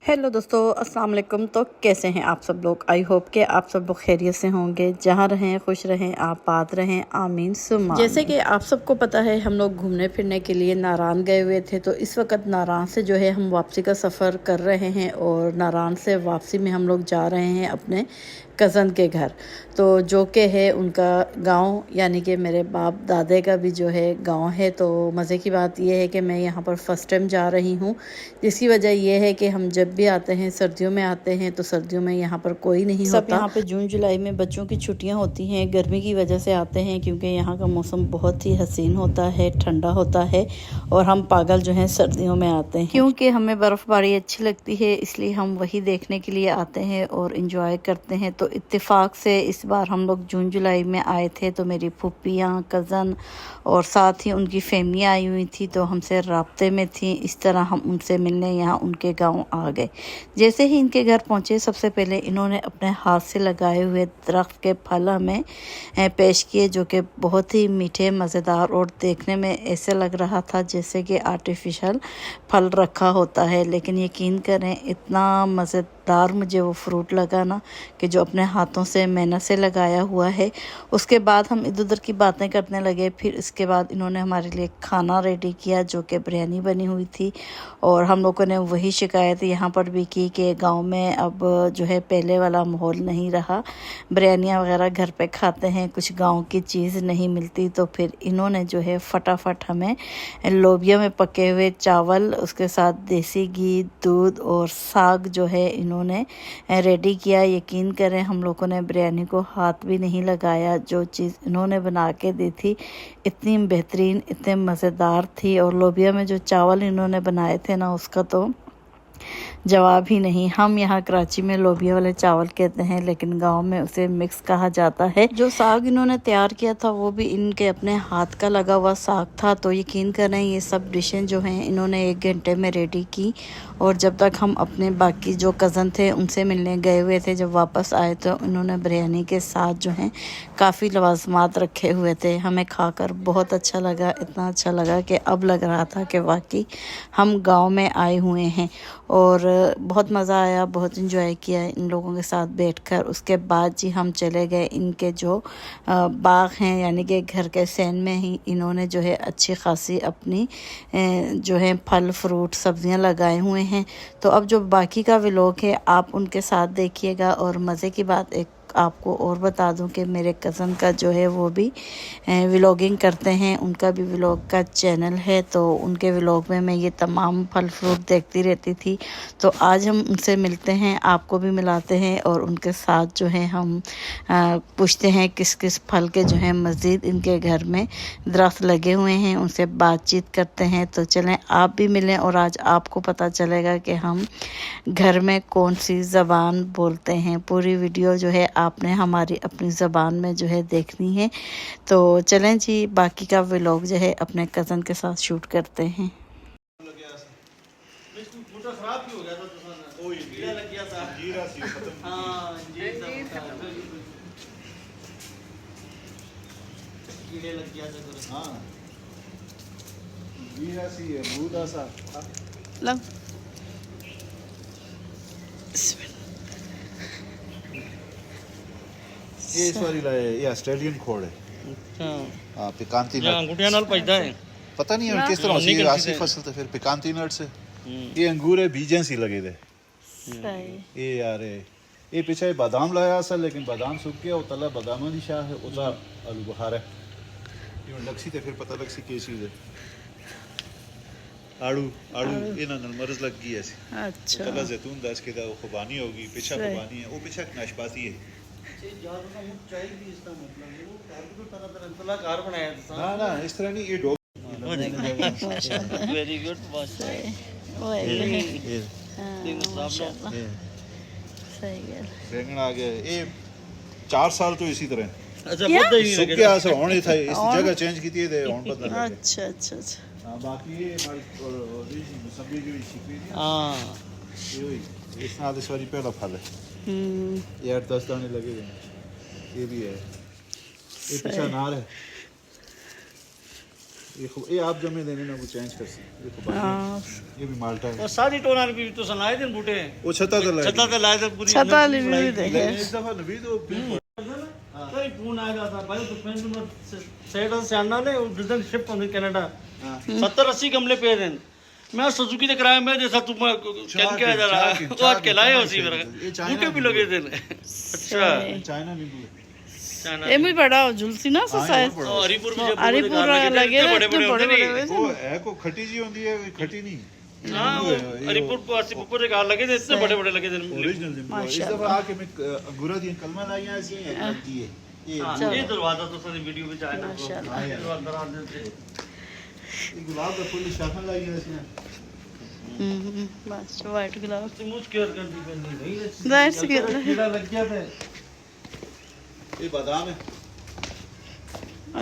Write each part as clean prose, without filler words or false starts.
Hello दोस्तों, अस्सलाम वालेकुम। तो कैसे हैं आप सब लोग? आई होप कि आप सब लोग खैरियत से होंगे। जहाँ रहें खुश रहें, आप बात रहें, आमीन सुम्मा। जैसे कि आप सबको पता है, हम लोग घूमने फिरने के लिए नारान गए हुए थे। तो इस वक्त नारान से जो है हम वापसी का सफ़र कर रहे हैं और नारान से वापसी में हम लोग जा रहे हैं अपने कज़न के घर। तो जो कि है उनका गांव, यानी कि मेरे बाप दादे का भी जो है गांव है। तो मज़े की बात यह है कि मैं यहाँ पर फ़र्स्ट टाइम जा रही हूँ, जिसकी वजह यह है कि हम जब भी आते हैं सर्दियों में आते हैं तो सर्दियों में यहाँ पर कोई नहीं होता। सब यहाँ पे जून जुलाई में बच्चों की छुट्टियाँ होती हैं, गर्मी की वजह से आते हैं क्योंकि यहाँ का मौसम बहुत ही हसीन होता है, ठंडा होता है और हम पागल जो हैं सर्दियों में आते हैं क्योंकि हमें बर्फ़बारी अच्छी लगती है, इसलिए हम वही देखने के लिए आते हैं और इन्जॉय करते हैं। तो इत्तेफाक से इस बार हम लोग जून जुलाई में आए थे, तो मेरी फूफियाँ, कज़न और साथ ही उनकी फैमिली आई हुई थी, तो हमसे राब्ते में थी। इस तरह हम उनसे मिलने यहाँ उनके गांव आ गए। जैसे ही इनके घर पहुँचे, सबसे पहले इन्होंने अपने हाथ से लगाए हुए दरख्त के फल हमें पेश किए, जो कि बहुत ही मीठे, मज़ेदार और देखने में ऐसे लग रहा था जैसे कि आर्टिफिशियल फल रखा होता है। लेकिन यकीन करें, इतना मज़ेदार मुझे वो फ्रूट लगा ना कि जो अपने हाथों से मेहनत से लगाया हुआ है। उसके बाद हम इधर उधर की बातें करने लगे। फिर इसके बाद इन्होंने हमारे लिए खाना रेडी किया, जो कि बिरयानी बनी हुई थी। और हम लोगों ने वही शिकायत यहाँ पर भी की कि गांव में अब जो है पहले वाला माहौल नहीं रहा, बिरयानियाँ वगैरह घर पे खाते हैं, कुछ गांव की चीज़ नहीं मिलती। तो फिर इन्होंने जो है फटाफट हमें लोबिया में पके हुए चावल, उसके साथ देसी घी, दूध और साग जो है इन्होंने रेडी किया। यकीन करें, हम लोगों ने बिरयानी को हाथ भी नहीं लगाया। जो चीज़ इन्होंने बना के दी थी इतनी बेहतरीन, इतने मज़ेदार थी। और लोबिया में जो चावल इन्होंने बनाए थे ना, उसका तो जवाब ही नहीं। हम यहाँ कराची में लोबिया वाले चावल कहते हैं, लेकिन गांव में उसे मिक्स कहा जाता है। जो साग इन्होंने तैयार किया था वो भी इनके अपने हाथ का लगा हुआ साग था। तो यकीन करें, ये सब डिशें जो हैं इन्होंने 1 घंटे में रेडी की। और जब तक हम अपने बाकी जो कज़न थे उनसे मिलने गए हुए थे, जब वापस आए तो इन्होंने बिरयानी के साथ जो हैं काफ़ी लवाजमात रखे हुए थे। हमें खाकर बहुत अच्छा लगा, इतना अच्छा लगा कि अब लग रहा था कि वाकई हम गांव में आए हुए हैं। और बहुत मज़ा आया, बहुत इन्जॉय किया इन लोगों के साथ बैठकर। उसके बाद जी हम चले गए इनके जो बाग हैं, यानी कि घर के सैन में ही इन्होंने जो है अच्छी खासी अपनी जो है फल फ्रूट सब्जियां लगाए हुए हैं। तो अब जो बाकी का व्लॉग है आप उनके साथ देखिएगा। और मज़े की बात एक आपको और बता दूं कि मेरे कज़न का जो है वो भी व्लॉगिंग करते हैं, उनका भी व्लॉग का चैनल है। तो उनके व्लॉग में मैं ये तमाम फल फ्रूट देखती रहती थी। तो आज हम उनसे मिलते हैं, आपको भी मिलाते हैं और उनके साथ जो है हम पूछते हैं किस किस फल के जो है मज़ीद इनके घर में दरख्त लगे हुए हैं, उनसे बातचीत करते हैं। तो चलें आप भी मिलें और आज आपको पता चलेगा कि हम घर में कौन सी ज़बान बोलते हैं। पूरी वीडियो जो है आपने हमारी अपनी ज़बान में जो है देखनी है। तो चलें जी, बाकी का व्लॉग जो है अपने कज़न के साथ शूट करते हैं। कीड़े लग गया था। हाँ, जीरा सी है, बूदा सा। लो ये इस बार लाए, ये ऑस्ट्रेलियन खोड़ है। अच्छा, हाँ, पिकांती ये नट। अंगूठियां नाल पजदा है। पता नहीं है किस तरह नहीं से करती रासी थे। फसल तो फिर पिकांती नट से ये अंगूर है, बीजें सी लगे थे। सही। ये यार ये पीछे बादाम लाया असल, लेकिन बादाम सूख गया। वो तला बादाम की शाह है, उता आलू बुखार है। ये लक्सी तो फिर पता लक्सी की चीज़ है। आड़ू आड़ू इन्हां नाल मर्ज लग गई ऐसी। अच्छा, तला जैतून दस के वो खुबानी होगी, पीछा सही। खुबानी है, वो पीछा नाशपाती है। कार बनाया था। ना ना इस तरह नहीं, ये डॉग वेरी गुड बॉस। सही। ये माशाल्लाह, ये सही है। बैंगन आ गया। ये 4 साल तो इसी तरह अच्छा, क्या? पता ही नहीं सूख लगे। गया असर होने था, इस और? जगह चेंज की थी दे होन पता लगे। अच्छा अच्छा अच्छा। हां, बाकी ये हमारी मौसमी जो छिपी थी, हाँ, ये हुई इस साल इस वाली पहला फल है। ये 8-10 दाने लगे हैं। ये भी है, ये पीछा नार है। ये आप जमे देने ना वो चेंज कर सकते। ये खुबानी है, ये भी माल्टा है। और सारी टोना भी तो सुनाए दिन बूटे वो छता तो लाए छता ते लाए थे पूरी छता ली भी देखे लेकिन एक दफा नबी तो कोई फोन आएगा था भाई तो फ्रेंड में सेट से आना ने डिजन शिप होने कनाडा 70-80 गमले पे देन मैं सुजुकी के किराए में जैसा तुम कैन के जा रहा वो अटके लाए उसी मेरे बूटे भी लगे थे अच्छा चाइना नींबू ये भी बड़ा झुलसी ना सो शायद हरिपुर में हरिपुर लगे बड़े बड़े होते नहीं वो है को खटी जी होती है खटी नहीं हां हरिपुर को अस्सी ऊपर एक लगे थे इतने बड़े बड़े लगे थे ओरिजिनल नींबू इस दफा आके मैं अंगूरा दी कलमा लाई है ऐसी लगती है ये दरवाजा तो सारी वीडियो में जाए ना ये गुलाब का फूल शाखा लाई है इसमें बस वाइट गुलाब मुझ केयर कर दी करनी भाई दैट्स गुड कीड़ा लग गया था ये बादाम है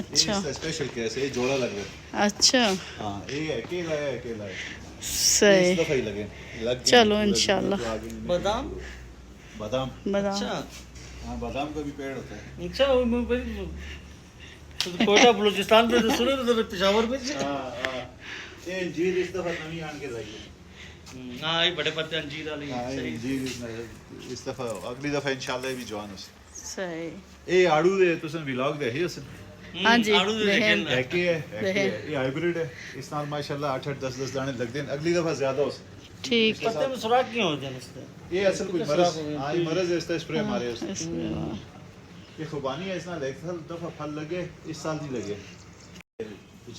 अच्छा ये स्पेशल केस है ये जोड़ा लग रहा है अच्छा हां ये अकेला है सही इस दफा ही लगे लग गए। चलो इंशाल्लाह बादाम बादाम बादाम अच्छा हाँ बादाम का भी पेड़ होता है अच्छा वो मैं तो कोयटा बलूचिस्तान में तो सुने तो पेशावर में हाँ ये जीर इस दफा नवी आन के जाएगी हां ये बड़े पत्ते अंजीर वाली हाँ ये सही जीर इस दफा अगली दफा इंशाल्लाह ये भी जवान हो सही ये आड़ू दे तुसन व्लॉग दे ही उसन हाँ जी आड़ू दे लेकिन हैकी है ये हाइब्रिड है इस नाल माशाल्लाह 8-8 10-10 दाने लग देन अगली दफा ज्यादा हो ठीक पत्ते में सुराख क्यों होते हैं इससे ये असल कुछ मरज हाँ ये मरज है इसका स्प्रे मारे उसने इसमें ये खुबानी है इस नाल एक साल दफा फल लगे इस साल नहीं लगे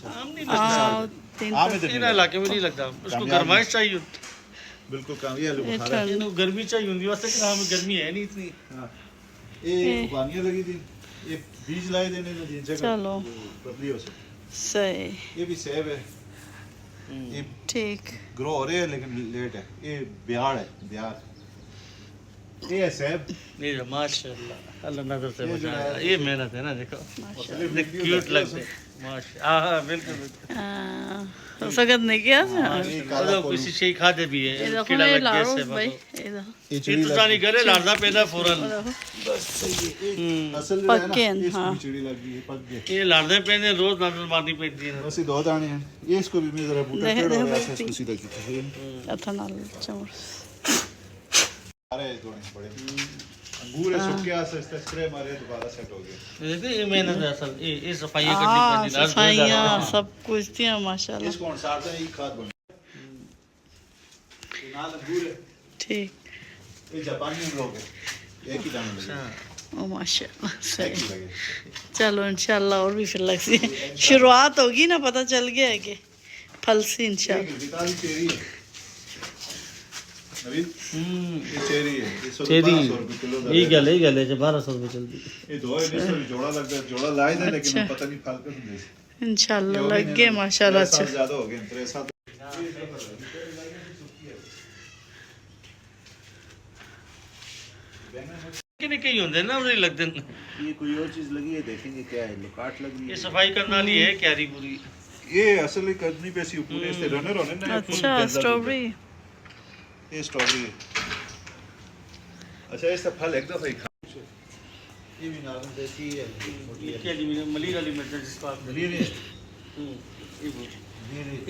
आम नहीं हाँ तीन आम इधर इन नहीं इलाके में नहीं लगता उसको गरमाइश चाहिए बिल्कुल काम ये आलू बुखारा है इनको गर्मी चाहिए होती वैसे कि हमें गर्मी है नहीं इतनी हाँ ये खुबानियां लगी थी ये बीज लाए देने ने जिन जगह चलो। बदली हो सकती सही ये भी सेब है ये ठीक ग्रो हो रहे हैं लेकिन लेट है ये बिहार है बिहार ये है सेब नहीं माशाल्लाह अल्लाह नजर से ये जो बचाया है- ये मेहनत है ना देखो क्यूट लगते माशा हां बिल्कुल सगत नहीं किया ये काला और किसी से खाते भी है ये देखो कीड़ा ये लग गया लारो से भाई भाई ये देखो ये ये चिड़ी तो सानी करे लाड़दा पैदा फौरन बस सही है ये असल में है पक्के हैं, ना इसको हाँ। भी चिड़ी लग गई है पक गए ये लाड़दे पैदे रोज नजर मारनी पड़ती है बस ये दो दाने हैं ये इसको भी मैं जरा बूटा देख- पेड़ हो देख गया भाई। इसको सीधा किया अच्छा नाल चमड़ अरे दोने बड़े अंगूर है सूखे आसे इसका स्प्रे मारे दोबारा सेट हो गया देखिए ये मेहनत है असल ये सफाई करनी हाँ पड़ती है सफाइयाँ सब कुछ थी माशाल्लाह इसको सारते हैं ये खाद बन ये नाल अंगूर है ठीक ये जापानी लोग है एक ही दाना लगे ओ माशाल्लाह एक सही ही लगे चलो इंशाल्लाह और भी फिर लग सी शुरुआत होगी ना पता चल गया है कि फल से इंशाल्लाह एक गिटार चेरी है नवीन ये चेरी है ये चेरी 1200 रुपए किलो ये गले 1200 रुपए चलती ये दो है इसमें भी जोड़ा लग गया जोड़ा लाए थे लेकिन पता नहीं फल का दे इंशाल्लाह लग गए माशाल्लाह अच्छा ज्यादा हो गए 3 साल कि नहीं कहीं होते ना उन्हें लगते हैं। ये कोई और चीज लगी है देखेंगे क्या है लुकाट लगी ये सफाई करने वाली है क्यारी पूरी ये असल में करनी पे सी पूरे इससे रनर होने ना ये फुल अच्छा गंदा दूध है। स्ट्रॉबेरी ये स्ट्रॉबेरी है अच्छा इसका फल एक दफा ही खा ये भी नारंगी देसी है ये क्या मली वाली मिर्च है जिसको आप ये नहीं ये वो।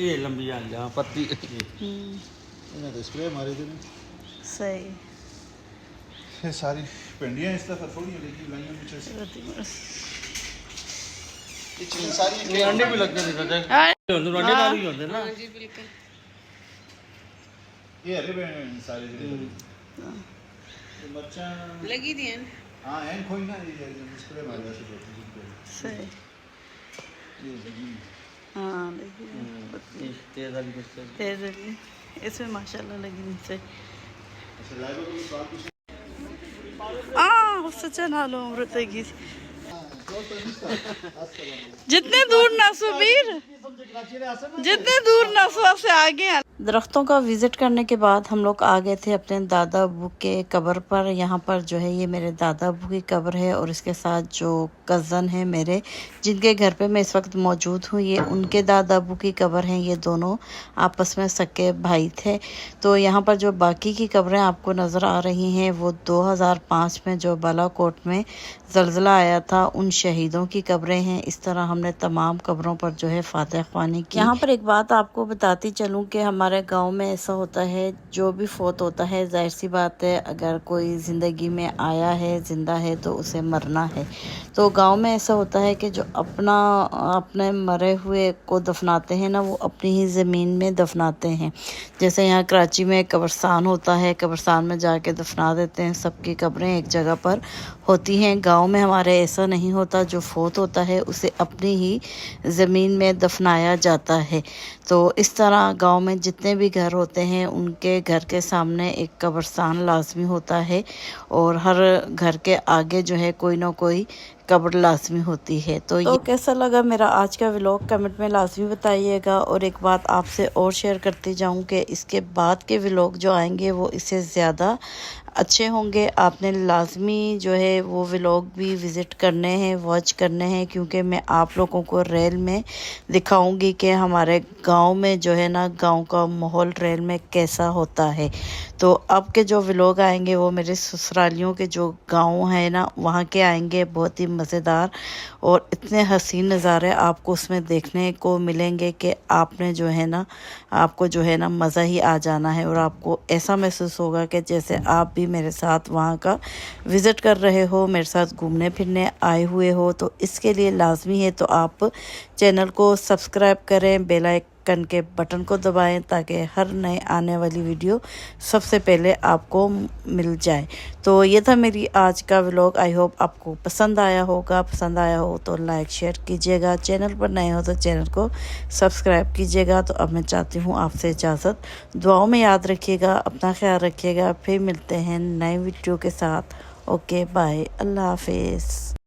ये लंबी जान जहाँ पत्ती इन्हें तो स्प्रे मारे थे ना सही ये सारी पिंडियां इस दफा थोड़ी है लेकिन लंगन में चल ये चीज़ सारी ये अंडे भी लगते हैं दादा हाँ। अंडे डाल ही होते हैं ना ये अरे बहन सारे ये मच्छा लगी दी हैं हाँ एन कोई ना ये स्प्रे मारे ऐसे होते सही हैं हाँ लगी ये तेज वाली मिर्च है। तेज लगी इसमें माशाल्लाह लगी नहीं सही अच्छा लाइव को बात कुछ सच्चा नालो अमृत की जितने दूर ना सुबीर जितने दूर ना से आगे दरख्तों का विज़िट करने के बाद हम लोग आ गए थे अपने दादा अबू के कब्र पर। यहाँ पर जो है ये मेरे दादा अबू की कब्र है और इसके साथ जो कज़न है मेरे, जिनके घर पे मैं इस वक्त मौजूद हूँ, ये उनके दादा अबू की कब्र है। ये दोनों आपस में सगे भाई थे। तो यहाँ पर जो बाकी की कब्रें आपको नज़र आ रही हैं वो 2005 में जो बालाकोट में ज़लज़ला आया था उन शहीदों की कब्रें हैं। इस तरह हमने तमाम कब्रों पर जो है फातिहा ख्वानी की। यहाँ पर एक बात आपको बताती चलूँ कि हमारे गांव में ऐसा होता है, जो भी फोत होता है जाहिर सी बात है अगर कोई ज़िंदगी में आया है, ज़िंदा है, तो उसे मरना है। तो गांव में ऐसा होता है कि जो अपने मरे हुए को दफनाते हैं ना, वो अपनी ही ज़मीन में दफनाते हैं। जैसे यहाँ कराची में कब्रस्तान होता है, कब्रस्तान में जाके दफना देते हैं, सबकी कब्रें एक जगह पर होती हैं। गांव में हमारे ऐसा नहीं होता, जो फोत होता है उसे अपनी ही ज़मीन में दफनाया जाता है। तो इस तरह गांव में जितने भी घर होते हैं उनके घर के सामने एक कब्रस्तान लाजमी होता है और हर घर के आगे जो है कोई ना कोई कब्र लाजमी होती है। तो ये कैसा लगा मेरा आज का व्लॉग कमेंट में लाजमी बताइएगा। और एक बात आपसे और शेयर करती जाऊं कि इसके बाद के व्लॉग जो आएंगे वो इससे ज़्यादा अच्छे होंगे। आपने लाजमी जो है वो व्लॉग भी विज़िट करने हैं, वॉच करने हैं, क्योंकि मैं आप लोगों को रेल में दिखाऊंगी कि हमारे गांव में जो है ना, गांव का माहौल रेल में कैसा होता है। तो अब के जो व्लॉग आएंगे वो मेरे ससुरालियों के जो गांव है ना, वहाँ के आएंगे। बहुत ही मज़ेदार और इतने हसीन नज़ारे आपको उसमें देखने को मिलेंगे कि आपने जो है ना, आपको जो है ना मज़ा ही आ जाना है और आपको ऐसा महसूस होगा कि जैसे आप भी मेरे साथ वहाँ का विज़िट कर रहे हो, मेरे साथ घूमने फिरने आए हुए हो। तो इसके लिए लाजमी है तो आप चैनल को सब्सक्राइब करें, बेल आइकन के बटन को दबाएं ताकि हर नए आने वाली वीडियो सबसे पहले आपको मिल जाए। तो ये था मेरी आज का व्लॉग। आई होप आपको पसंद आया होगा। पसंद आया हो तो लाइक शेयर कीजिएगा, चैनल पर नए हो तो चैनल को सब्सक्राइब कीजिएगा। तो अब मैं चाहती हूँ आपसे इजाज़त। दुआओं में याद रखिएगा, अपना ख्याल रखिएगा। फिर मिलते हैं नए वीडियो के साथ। ओके बाय, अल्लाह हाफिज़।